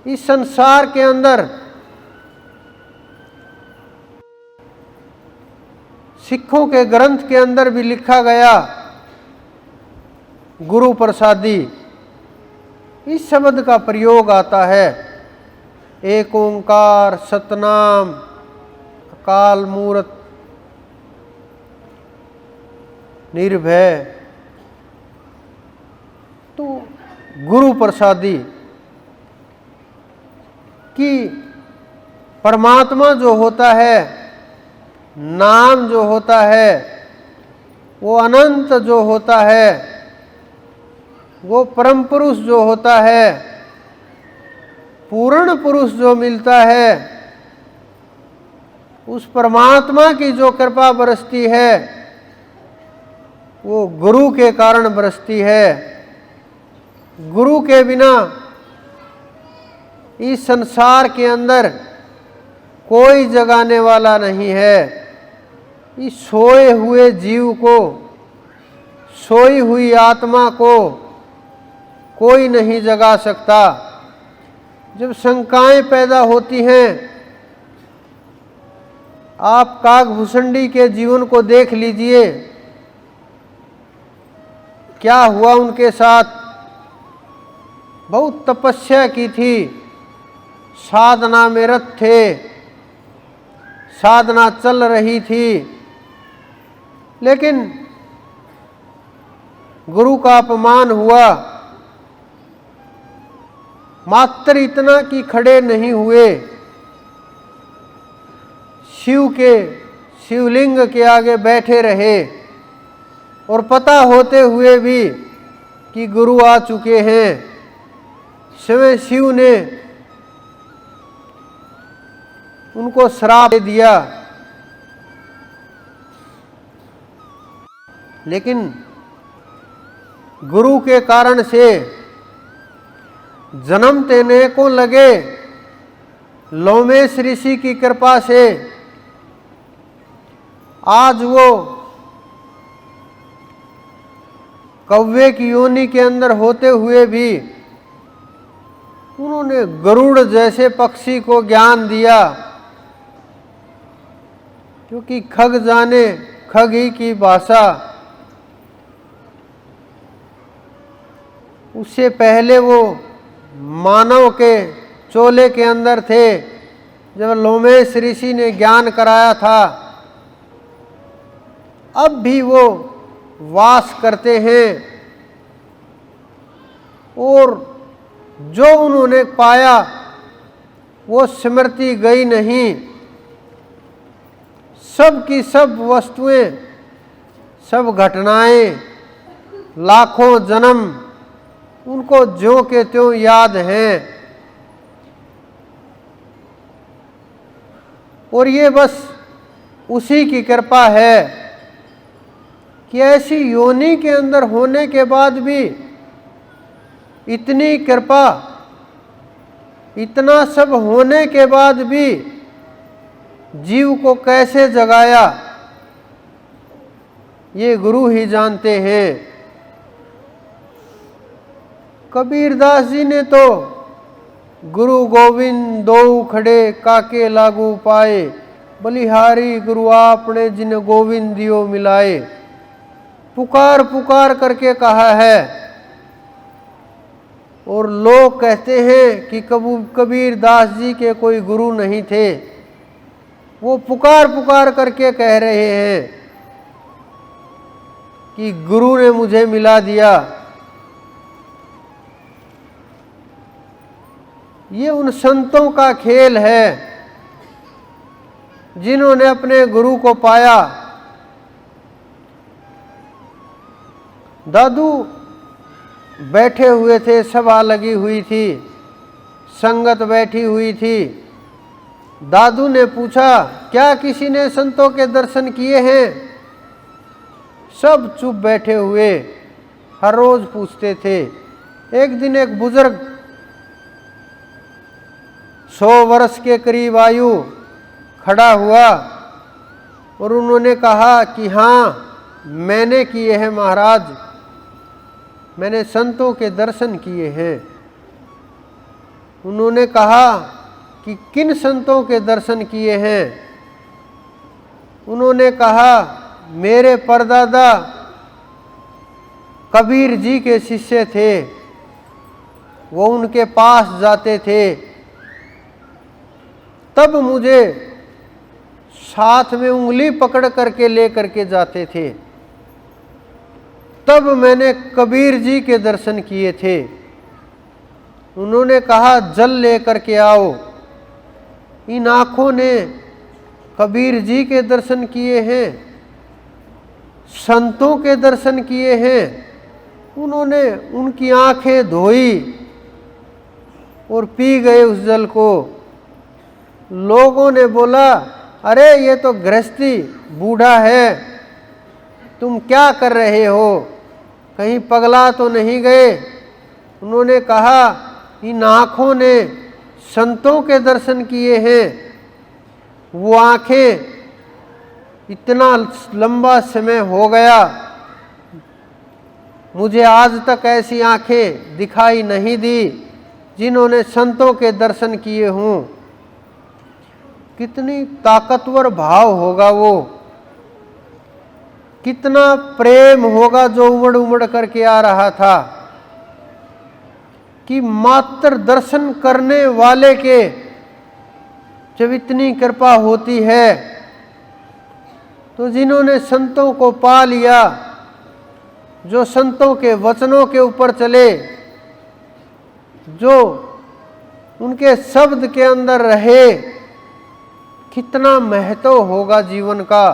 इस संसार के अंदर सिखों के ग्रंथ के अंदर भी लिखा गया गुरु प्रसादी, इस शब्द का प्रयोग आता है। एक ओंकार सतनाम अकाल मूर्त निर्भय, तो गुरु प्रसादी कि परमात्मा जो होता है, नाम जो होता है, वो अनंत जो होता है, वो परम पुरुष जो होता है, पूर्ण पुरुष जो मिलता है, उस परमात्मा की जो कृपा बरसती है वो गुरु के कारण बरसती है। गुरु के बिना इस संसार के अंदर कोई जगाने वाला नहीं है। इस सोए हुए जीव को, सोई हुई आत्मा को कोई नहीं जगा सकता। जब शंकाएं पैदा होती हैं, आप काकभूषणी के जीवन को देख लीजिए, क्या हुआ उनके साथ। बहुत तपस्या की थी, साधना में रत थे, साधना चल रही थी, लेकिन गुरु का अपमान हुआ। मात्र इतना कि खड़े नहीं हुए, शिव के शिवलिंग के आगे बैठे रहे, और पता होते हुए भी कि गुरु आ चुके हैं। स्वयं शिव ने उनको श्राप दे दिया, लेकिन गुरु के कारण से जन्म देने को लगे। लोमेश ऋषि की कृपा से आज वो कौवे की योनि के अंदर होते हुए भी उन्होंने गरुड़ जैसे पक्षी को ज्ञान दिया, क्योंकि खग जाने खग ही की भाषा। उससे पहले वो मानव के चोले के अंदर थे, जब लोमेश ऋषि ने ज्ञान कराया था। अब भी वो वास करते हैं, और जो उन्होंने पाया वो स्मृति गई नहीं। सब की सब वस्तुएं, सब घटनाएं, लाखों जन्म उनको ज्यों के त्यों याद हैं। और ये बस उसी की कृपा है कि ऐसी योनि के अंदर होने के बाद भी इतनी कृपा, इतना सब होने के बाद भी जीव को कैसे जगाया, ये गुरु ही जानते हैं। कबीरदास जी ने तो गुरु गोविंद दो खड़े काके लागू पाए, बलिहारी गुरु आपने जिन गोविंद दियो मिलाए। पुकार पुकार करके कहा है, और लोग कहते हैं कि कबीर दास जी के कोई गुरु नहीं थे। वो पुकार पुकार करके कह रहे हैं कि गुरु ने मुझे मिला दिया। ये उन संतों का खेल है जिन्होंने अपने गुरु को पाया। दादू बैठे हुए थे, सभा लगी हुई थी, संगत बैठी हुई थी। दादू ने पूछा, क्या किसी ने संतों के दर्शन किए हैं? सब चुप बैठे हुए, हर रोज पूछते थे। एक दिन एक बुजुर्ग 100 वर्ष के करीब आयु खड़ा हुआ और उन्होंने कहा कि हाँ, मैंने किए हैं महाराज, मैंने संतों के दर्शन किए हैं। उन्होंने कहा कि किन संतों के दर्शन किए हैं? उन्होंने कहा मेरे परदादा कबीर जी के शिष्य थे, वो उनके पास जाते थे, तब मुझे साथ में उंगली पकड़ करके ले करके जाते थे, तब मैंने कबीर जी के दर्शन किए थे। उन्होंने कहा जल ले करके आओ। इन आँखों ने कबीर जी के दर्शन किए हैं, संतों के दर्शन किए हैं। उन्होंने उनकी आँखें धोई और पी गए उस जल को। लोगों ने बोला अरे ये तो गृहस्थी बूढ़ा है, तुम क्या कर रहे हो, कहीं पगला तो नहीं गए? उन्होंने कहा इन आँखों ने संतों के दर्शन किए हैं। वो आँखें इतना लंबा समय हो गया, मुझे आज तक ऐसी आँखें दिखाई नहीं दी जिन्होंने संतों के दर्शन किए हों। कितनी ताकतवर भाव होगा वो, कितना प्रेम होगा जो उमड़ उमड़ करके आ रहा था कि मात्र दर्शन करने वाले के जब इतनी कृपा होती है, तो जिन्होंने संतों को पा लिया, जो संतों के वचनों के ऊपर चले, जो उनके शब्द के अंदर रहे, कितना महत्व होगा जीवन का।